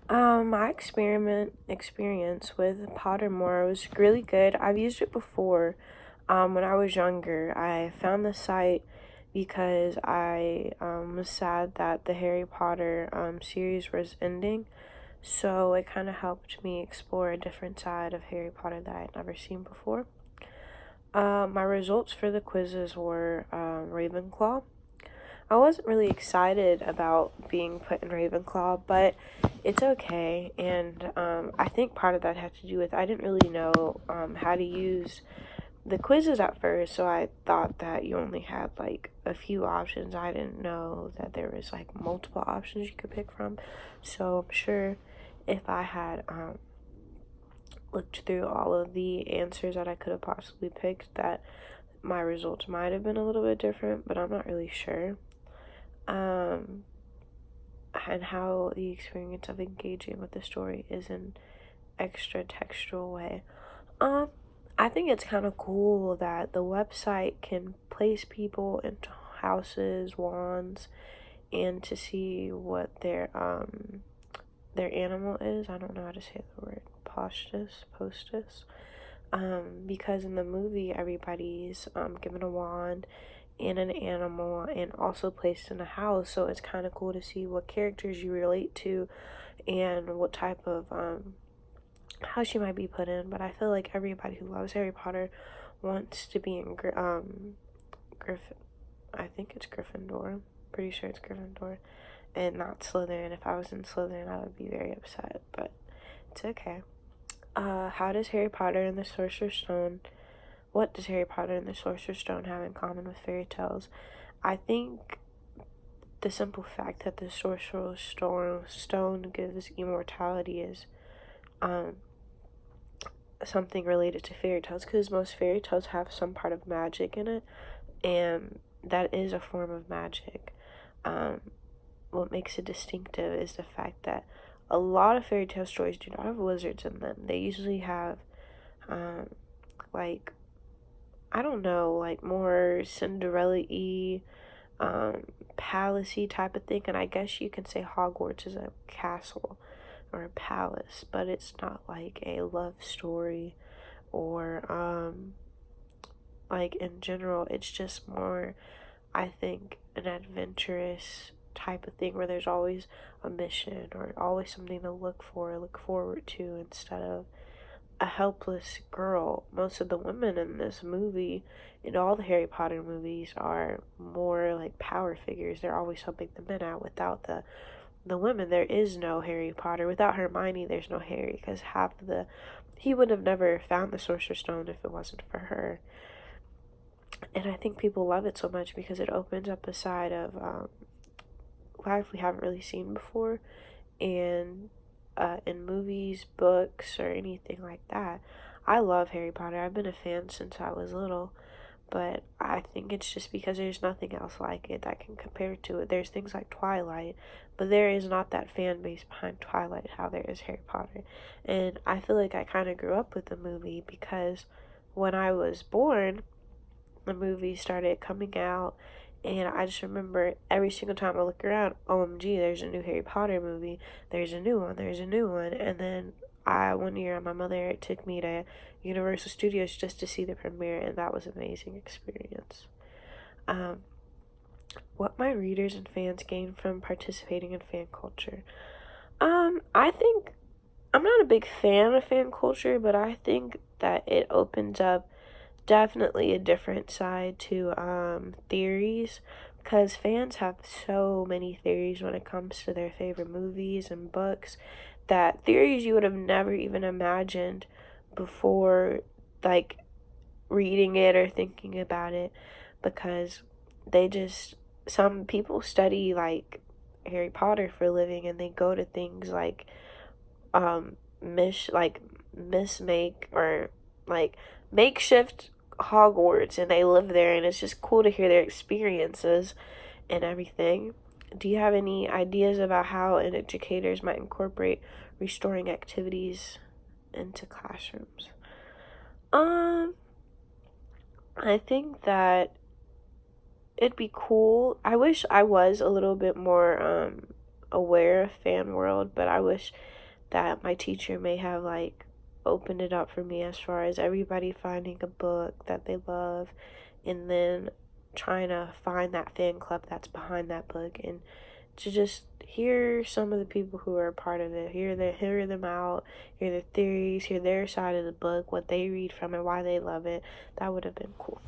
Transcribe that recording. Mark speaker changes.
Speaker 1: My experience with Pottermore was really good. I've used it before. When I was younger, I found the site because I was sad that the Harry Potter series was ending. So it kind of helped me explore a different side of Harry Potter that I'd never seen before. My results for the quizzes were Ravenclaw. I wasn't really excited about being put in Ravenclaw, but it's okay. And I think part of that had to do with I didn't really know how to use the quizzes at first, so I thought that you only had like a few options. I didn't know that there was like multiple options you could pick from. So I'm sure if I had looked through all of the answers that I could have possibly picked, that my results might have been a little bit different, but I'm not really sure. Um, and how the experience of engaging with the story is an extra textual way. Um, I think it's kind of cool that the website can place people into houses, wands, and to see what their animal is. I don't know how to say the word postus. Because in the movie everybody's given a wand and an animal and also placed in a house, so it's kind of cool to see what characters you relate to and what type of house you might be put in. But I feel like everybody who loves Harry Potter wants to be in Griffin. I think it's Gryffindor. Pretty sure it's Gryffindor and not Slytherin. If I was in Slytherin, I would be very upset, but it's okay. How does Harry Potter and the Sorcerer's Stone What does Harry Potter and the Sorcerer's Stone have in common with fairy tales? I think the simple fact that the Stone gives immortality is um, something related to fairy tales, because most fairy tales have some part of magic in it, and that is a form of magic. Um, what makes it distinctive is the fact that a lot of fairy tale stories do not have wizards in them. They usually have um, like I don't know, like more Cinderella-y, palace-y type of thing. And I guess you can say Hogwarts is a castle or a palace, but it's not like a love story or, like in general, it's just more, I think, an adventurous type of thing where there's always a mission or always something to look for, look forward to instead of a helpless girl. Most of the women in this movie, in all the Harry Potter movies, are more like power figures. They're always helping the men out. Without the women, there is no Harry Potter. Without Hermione, there's no Harry, because half of the he would have never found the Sorcerer's Stone if it wasn't for her. And I think people love it so much because it opens up a side of life we haven't really seen before, and in movies, books, or anything like that. I love Harry Potter. I've been a fan since I was little, but I think it's just because there's nothing else like it that can compare to it. There's things like Twilight, but there is not that fan base behind Twilight how there is Harry Potter. And I feel like I kind of grew up with the movie because when I was born, the movie started coming out, and I just remember every single time I look around, OMG, there's a new Harry Potter movie, there's a new one, there's a new one. And then one year, my mother took me to Universal Studios just to see the premiere, and that was an amazing experience. Um, what my readers and fans gain from participating in fan culture. I think I'm not a big fan of fan culture, but I think that it opens up definitely a different side to theories, because fans have so many theories when it comes to their favorite movies and books, that theories you would have never even imagined before, like reading it or thinking about it, because they just some people study like Harry Potter for a living, and they go to things like Miss Make or like makeshift Hogwarts, and they live there, and it's just cool to hear their experiences and everything. Do you have any ideas about how educators might incorporate restoring activities into classrooms? Um, I think that it'd be cool. I wish I was a little bit more aware of fan world, but I wish that my teacher may have like opened it up for me, as far as everybody finding a book that they love and then trying to find that fan club that's behind that book, and to just hear some of the people who are a part of it, hear them out, hear their theories, hear their side of the book, what they read from it, why they love it. That would have been cool.